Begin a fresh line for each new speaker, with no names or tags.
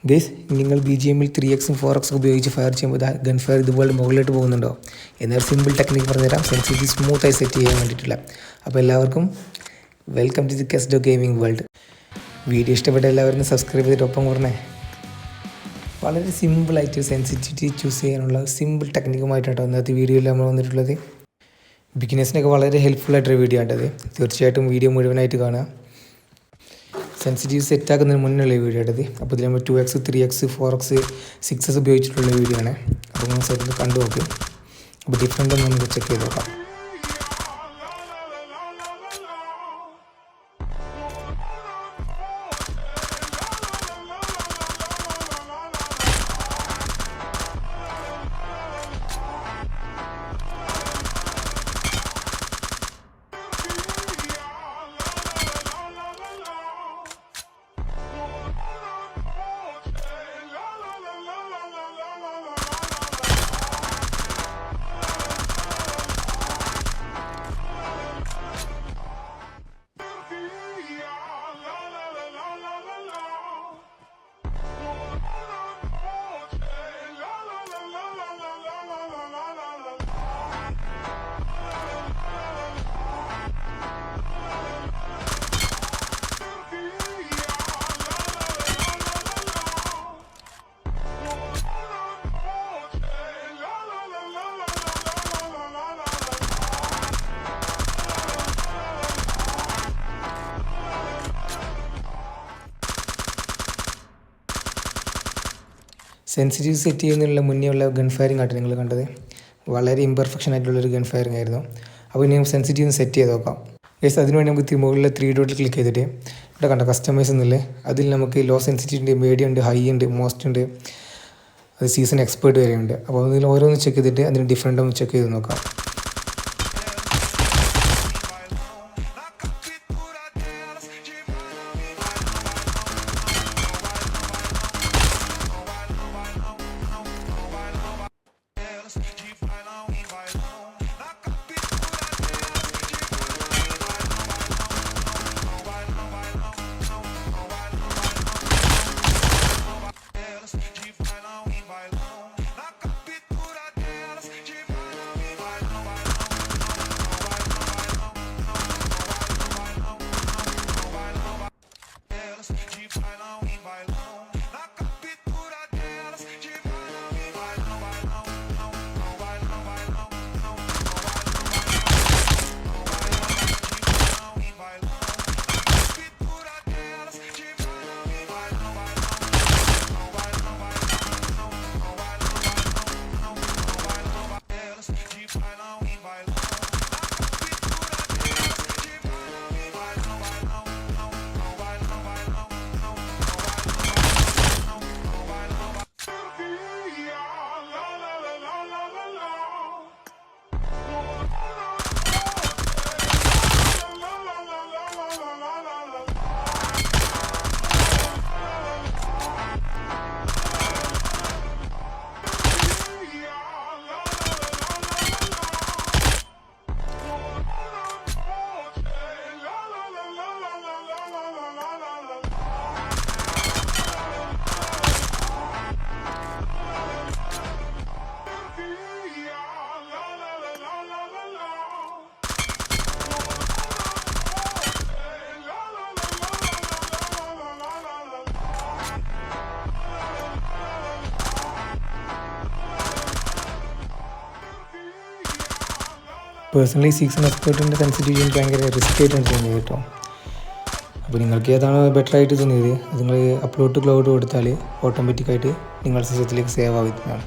Guys, നിങ്ങൾ BGM-ൽ 3x 4x ഉപയോഗിച്ച് fire ചെയ്യുമ്പോൾ ഗൺ ഫയർ ഇതുപോലെ മുകളിലോട്ട് പോകുന്നുണ്ടോ? എന്നൊരു സിമ്പിൾ ടെക്നിക്ക് പറഞ്ഞുതരാം. സെൻസിറ്റി സ്മൂത്തായി സെറ്റ് ചെയ്യാൻ വേണ്ടിയിട്ടുള്ള. അപ്പോൾ എല്ലാവർക്കും welcome to the Kesdo gaming world. Video ഇഷ്ടപ്പെട്ട എല്ലാവരും സബ്സ്ക്രൈബ് ചെയ്തിട്ട് ഒപ്പം പറഞ്ഞേ. വളരെ സിമ്പിളായിട്ട് സെൻസിറ്റിവിറ്റി ചൂസ് ചെയ്യാനുള്ള സിമ്പിൾ ടെക്നിക്കുമായിട്ടാണ് ഇന്നത്തെ വീഡിയോയിൽ നമ്മൾ വന്നിട്ടുള്ളത്. ബിഗിനേഴ്സിനൊക്കെ വളരെ ഹെൽപ്ഫുള്ളായിട്ടൊരു വീഡിയോ ആണത്. തീർച്ചയായിട്ടും വീഡിയോ മുഴുവനായിട്ട് കാണുക. സെൻസിറ്റീവ് സെറ്റാക്കുന്നതിന് മുന്നുള്ള വീഡിയോ ആണത്. അപ്പോൾ ഇതിൽ നമ്മൾ 2x 3x 4x 6x ഉപയോഗിച്ചിട്ടുള്ള വീഡിയോ ആണ്. അപ്പോൾ നമ്മൾ സെറ്റ് കണ്ടു നോക്കും. അപ്പോൾ ഡിഫറെൻ്റ് ഒന്ന് നമുക്ക് ചെക്ക് ചെയ്ത് നോക്കാം. സെൻസിറ്റീവ് സെറ്റ് ചെയ്യുന്നതിനുള്ള മുന്നേ ഉള്ള ഗൺ ഫയറിംഗ് ആയിട്ട് നിങ്ങൾ കണ്ടത് വളരെ ഇംപെർഫെക്ഷൻ ആയിട്ടുള്ളൊരു ഗൺ ഫയറിംഗ് ആയിരുന്നു. അപ്പോൾ ഇനി നമുക്ക് സെൻസിറ്റീവ് സെറ്റ് ചെയ്ത് നോക്കാം. ഗൈസ്, അതിനുവേണ്ടി നമുക്ക് മുകളിൽ 3 ഡോട്ടിൽ ക്ലിക്ക് ചെയ്തിട്ട് ഇവിടെ കണ്ട കസ്റ്റമൈസ് എന്നില്ലേ, അതിൽ നമുക്ക് ലോ സെൻസിറ്റിവിറ്റി ഉണ്ട്, മീഡിയം ഉണ്ട്, ഹൈ ഉണ്ട്, മോസ്റ്റ് ഉണ്ട്, അത് സീസൺ എക്സ്പേർട്ട് വരെ ഉണ്ട്. അപ്പോൾ അതിൽ ഓരോന്ന് ചെക്ക് ചെയ്തിട്ട് അതിന് ഡിഫറെൻ്റ് ഒന്ന് ചെക്ക് ചെയ്ത് നോക്കാം. പേഴ്സണലി സീസൺ എക്സ്പേർട്ടിൻ്റെ സെൻസിറ്റിവിറ്റി എനിക്ക് ഭയങ്കര റിസ്ക് ആയിട്ടാണ് തോന്നിയത് കേട്ടോ. അപ്പോൾ നിങ്ങൾക്ക് ഏതാണ് ബെറ്റർ ആയിട്ട് തോന്നിയത് അത് നിങ്ങൾ അപ്ലോഡ് ടു ക്ലൗഡ് കൊടുത്താൽ ഓട്ടോമാറ്റിക്കായിട്ട് നിങ്ങളുടെ സിസ്റ്റത്തിലേക്ക് സേവ് ആവുന്നതാണ്.